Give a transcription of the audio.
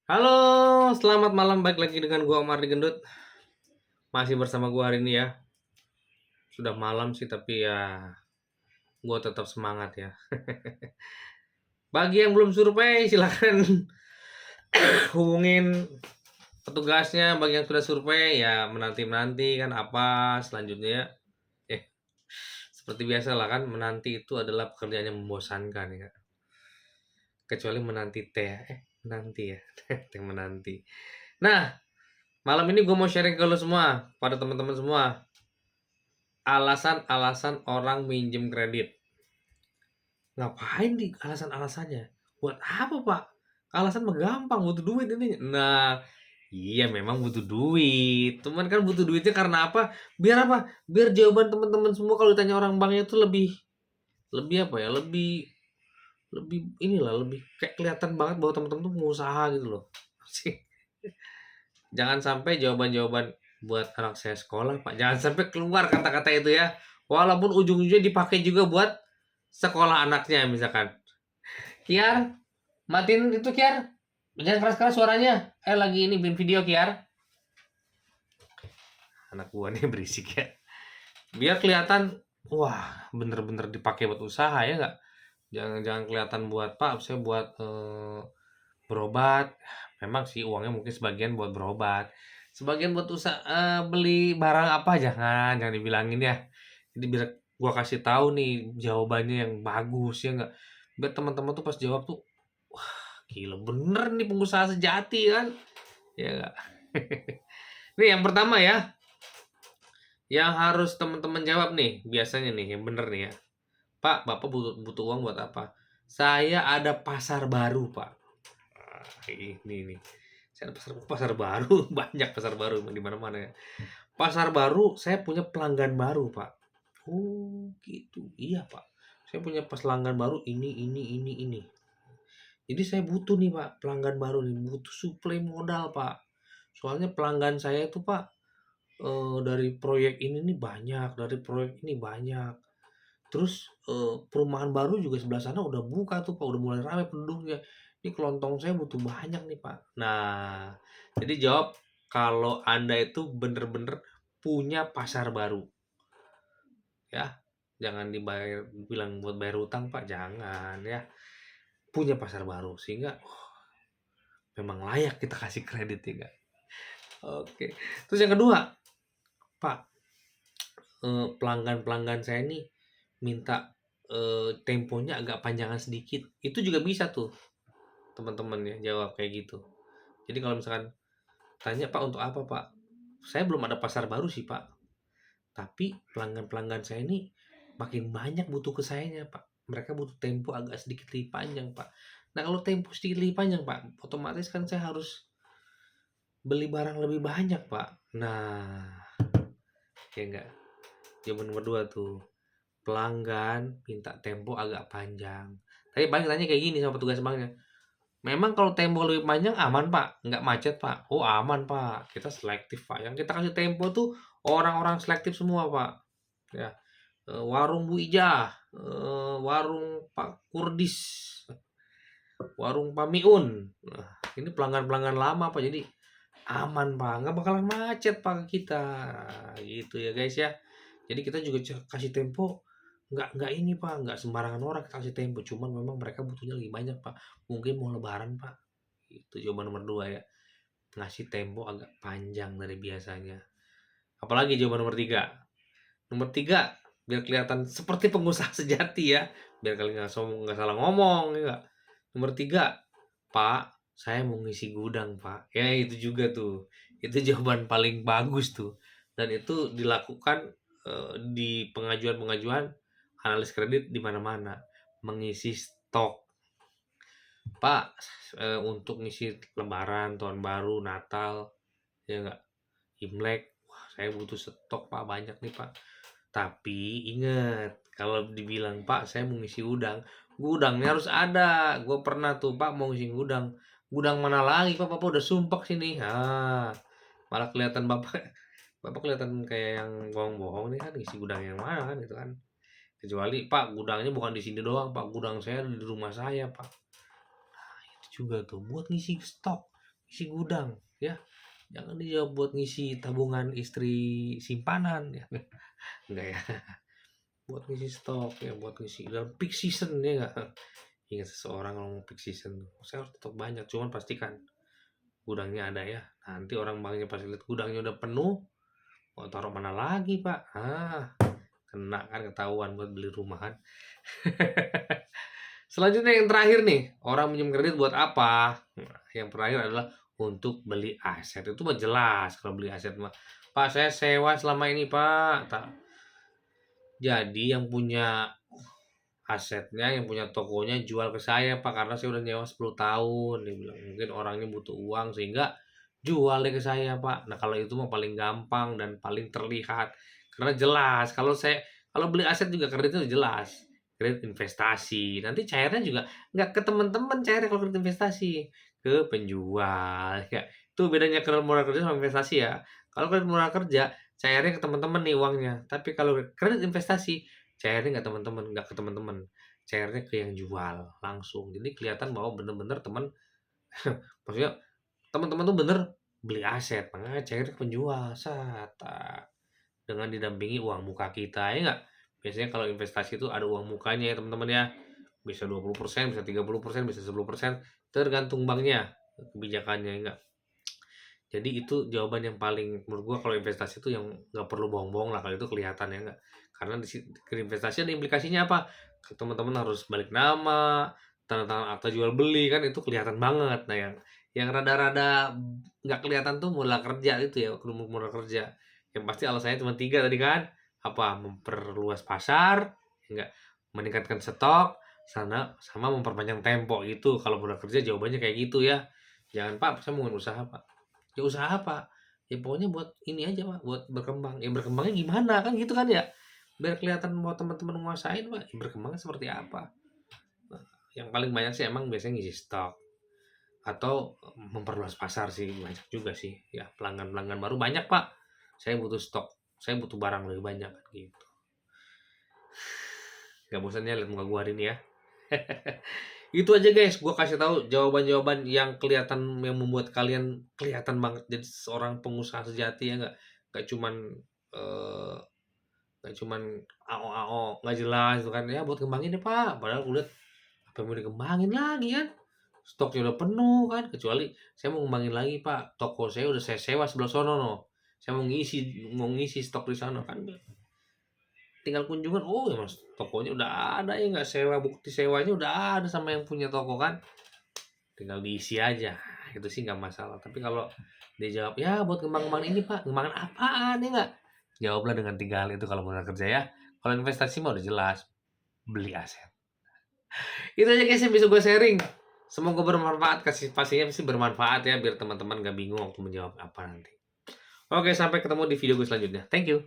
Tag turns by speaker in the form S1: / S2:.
S1: Halo, selamat malam. Balik lagi dengan gua Omar di Gendut. Masih bersama gua hari ini ya. Sudah malam sih, tapi ya gua tetap semangat ya. Bagi yang belum survei, silakan hubungin petugasnya. Bagi yang sudah survei, ya menanti-menanti kan apa selanjutnya ya. Eh, seperti biasa lah kan, menanti itu adalah pekerjaan yang membosankan ya. Kecuali menanti teh ya. Menanti ya. Teh menanti. Nah, malam ini gua mau sharing ke lo semua, pada teman-teman semua. Alasan-alasan orang minjem kredit. Ngapain di alasan-alasannya? Buat apa, Pak? Alasan mah gampang, butuh duit ini. Nah, iya memang butuh duit. Cuman kan butuh duitnya karena apa? Biar apa? Biar jawaban teman-teman semua kalau ditanya orang banknya tuh lebih lebih apa ya? Lebih lebih inilah, lebih kayak kelihatan banget bahwa teman-teman tuh pengusaha gitu loh. Sih. Jangan sampai jawaban-jawaban buat anak saya sekolah, Pak. Jangan sampai keluar kata-kata itu ya. Walaupun ujung-ujungnya dipakai juga buat sekolah anaknya misalkan. Kiar, matiin itu Kiar. Jangan keras-keras suaranya. Lagi ini bikin video Kiar. Anak gua nih berisik ya. Biar kelihatan, wah bener-bener dipakai buat usaha ya nggak? Jangan-jangan kelihatan buat Pak, saya buat berobat. Memang sih uangnya mungkin sebagian buat berobat. Sebagian buat usaha beli barang apa jangan dibilangin ya. Jadi biar gua kasih tahu nih jawabannya yang bagus ya nggak. Biar teman-teman tuh pas jawab tuh, wah gila bener nih pengusaha sejati kan. Ya nggak. Nih yang pertama ya, yang harus teman-teman jawab nih biasanya nih yang bener nih ya. Pak, Bapak butuh butuh uang buat apa? Saya ada pasar baru, Pak. Ini nih. Saya ada pasar baru, banyak pasar baru di mana-mana ya. Pasar baru, saya punya pelanggan baru, Pak. Oh, gitu. Iya, Pak. Saya punya pelanggan baru ini. Jadi saya butuh nih, Pak, pelanggan baru nih, butuh suplai modal, Pak. Soalnya pelanggan saya itu, Pak, dari proyek ini nih banyak, dari proyek ini banyak. Terus, perumahan baru juga sebelah sana udah buka tuh, Pak, udah mulai ramai penduduknya. Ini kelontong saya butuh banyak nih, Pak. Nah, jadi jawab kalau Anda itu bener-bener punya pasar baru, ya. Jangan bilang buat bayar utang, Pak, jangan ya. Punya pasar baru sehingga memang layak kita kasih kredit ya, nggak? Oke. Terus yang kedua, Pak, pelanggan-pelanggan saya nih minta, temponya agak panjangan sedikit. Itu juga bisa tuh teman-teman ya jawab kayak gitu. Jadi kalau misalkan tanya, "Pak, untuk apa, Pak?" "Saya belum ada pasar baru sih, Pak. Tapi pelanggan-pelanggan saya ini makin banyak butuh ke sayanya, Pak. Mereka butuh tempo agak sedikit lebih panjang, Pak." Nah, kalau tempo sedikit lebih panjang, Pak, otomatis kan saya harus beli barang lebih banyak, Pak. Nah, ya enggak? Jawaban nomor 2 tuh. Pelanggan minta tempo agak panjang. Tapi paling tanya kayak gini sama petugas banknya, "Memang kalau tempo lebih panjang aman, Pak? Nggak macet, Pak?" "Oh, aman, Pak. Kita selektif, Pak. Yang kita kasih tempo tuh orang-orang selektif semua, Pak." Ya, warung Bu Ijah, warung Pak Kurdis, warung Pak Miun. Nah, ini pelanggan-pelanggan lama, Pak. Jadi aman, Pak. Nggak bakalan macet, Pak, ke kita. Gitu ya, guys ya. Jadi kita juga kasih tempo nggak ini, Pak, nggak sembarangan orang kita kasih tempo. Cuman memang mereka butuhnya lebih banyak, Pak. Mungkin mau lebaran, Pak. Itu jawaban nomor 2 ya. Ngasih tempo agak panjang dari biasanya. Apalagi jawaban nomor 3. Nomor 3, biar kelihatan seperti pengusaha sejati ya. Biar kalian nggak salah ngomong ya nggak. Nomor 3, "Pak, saya mau ngisi gudang, Pak." Ya itu juga tuh. Itu jawaban paling bagus tuh. Dan itu dilakukan di pengajuan-pengajuan analis kredit di mana-mana. Mengisi stok. "Pak, untuk ngisi lebaran, tahun baru, Natal, ya nggak, Imlek, wah saya butuh stok, Pak, banyak nih, Pak. Tapi ingat, kalau dibilang, 'Pak, saya mau ngisi gudang,' gudangnya harus ada. Gue pernah tuh, 'Pak, mau ngisi gudang.' Gudang mana lagi, Pak? Bapak udah sumpah sini." Malah kelihatan Bapak Bapak kelihatan kayak yang bohong-bohong nih kan, ngisi gudang yang mana kan gitu kan. Kecuali, "Pak, gudangnya bukan di sini doang, Pak. Gudang saya di rumah saya, Pak." Itu juga tuh buat ngisi stok. isi gudang ya. Jangan dijawab buat ngisi tabungan istri simpanan ya. Enggak ya. Buat ngisi stok ya, buat ngisi dalam peak season ya enggak. Ingat seseorang ngomong peak season, saya harus stok banyak, cuman pastikan gudangnya ada ya. Nanti orang banknya pas lihat gudangnya udah penuh, mau taruh mana lagi Pak? Kena kan ketahuan buat beli rumah kan. Selanjutnya yang terakhir nih, orang minjem kredit buat apa? Nah, yang terakhir adalah untuk beli aset. Itu mah jelas kalau beli aset mah. Pak, saya sewa selama ini, Pak. Jadi yang punya asetnya, yang punya tokonya jual ke saya, Pak, karena saya udah nyewa 10 tahun. Dia bilang, mungkin orangnya butuh uang sehingga jual deh ke saya, Pak. Nah, kalau itu mah paling gampang dan paling terlihat. Karena jelas, kalau beli aset juga kreditnya jelas. Kredit investasi. Nanti cairnya juga nggak ke teman-teman cairnya kalau kredit investasi, ke penjual. Ya, itu bedanya kredit modal kerja sama investasi ya. Kalau kredit modal kerja, cairnya ke teman-teman nih uangnya. Tapi kalau kredit investasi, cairnya nggak teman-teman, nggak ke teman-teman. Cairnya ke yang jual langsung. Jadi kelihatan bahwa bener-bener teman, maksudnya teman-teman tuh bener beli aset, makanya cairnya ke penjual. Sata. Dengan didampingi uang muka kita, ya nggak? Biasanya kalau investasi itu ada uang mukanya ya teman-teman ya. Bisa 20%, bisa 30%, bisa 10%, tergantung banknya, kebijakannya, ya nggak? Jadi itu jawaban yang paling menurut gua kalau investasi itu yang nggak perlu bohong-bohong lah kalau itu kelihatan ya nggak? Karena ke investasi ada implikasinya apa? Teman-teman harus balik nama, tanda tangan akta jual beli kan itu kelihatan banget. Nah yang rada-rada nggak kelihatan tuh modal kerja itu ya, modal kerja. Yang pasti alasannya cuma tiga tadi kan, apa? Memperluas pasar, enggak, meningkatkan stok, sama memperpanjang tempo itu. Kalau modal kerja jawabannya kayak gitu ya. Jangan Pak, saya mau usaha Pak. Ya usaha Pak, ya pokoknya buat ini aja Pak, buat berkembang. Ya berkembangnya gimana kan gitu kan ya? Biar kelihatan mau teman-teman nguasain Pak, ya berkembangnya seperti apa? Nah, yang paling banyak sih emang biasanya ngisi stok atau memperluas pasar sih banyak juga sih. Ya pelanggan-pelanggan baru banyak Pak. Saya butuh stok, saya butuh barang lebih banyak kan gitu. Gak bosan ya lihat muka gua hari ini ya. Itu aja guys, gua kasih tahu jawaban-jawaban yang kelihatan yang membuat kalian kelihatan banget jadi seorang pengusaha sejati ya nggak cuman eh, nggak cuman ao nggak jelas itu kan ya buat kembangin ya Pak. Padahal udah apa yang mau dikembangin lagi kan? Stoknya udah penuh kan, kecuali saya mau ngembangin lagi Pak. Toko saya udah saya sewa sebelah sono no. Saya mau ngisi stok di sana kan tinggal kunjungan, oh ya Mas, tokonya udah ada ya nggak sewa, bukti sewanya udah ada sama yang punya toko kan, tinggal diisi aja. Itu sih nggak masalah. Tapi kalau dia jawab, ya buat kembang-kembang ini Pak, kembangan apaan ya nggak? Jawablah dengan 3 hal itu kalau mau kerja ya. Kalau investasi mah udah jelas, beli aset. Itu aja guys yang bisa gue sharing. Semoga bermanfaat, pastinya sih bermanfaat ya, biar teman-teman gak bingung waktu menjawab apa nanti. Oke, sampai ketemu di video gue selanjutnya. Thank you.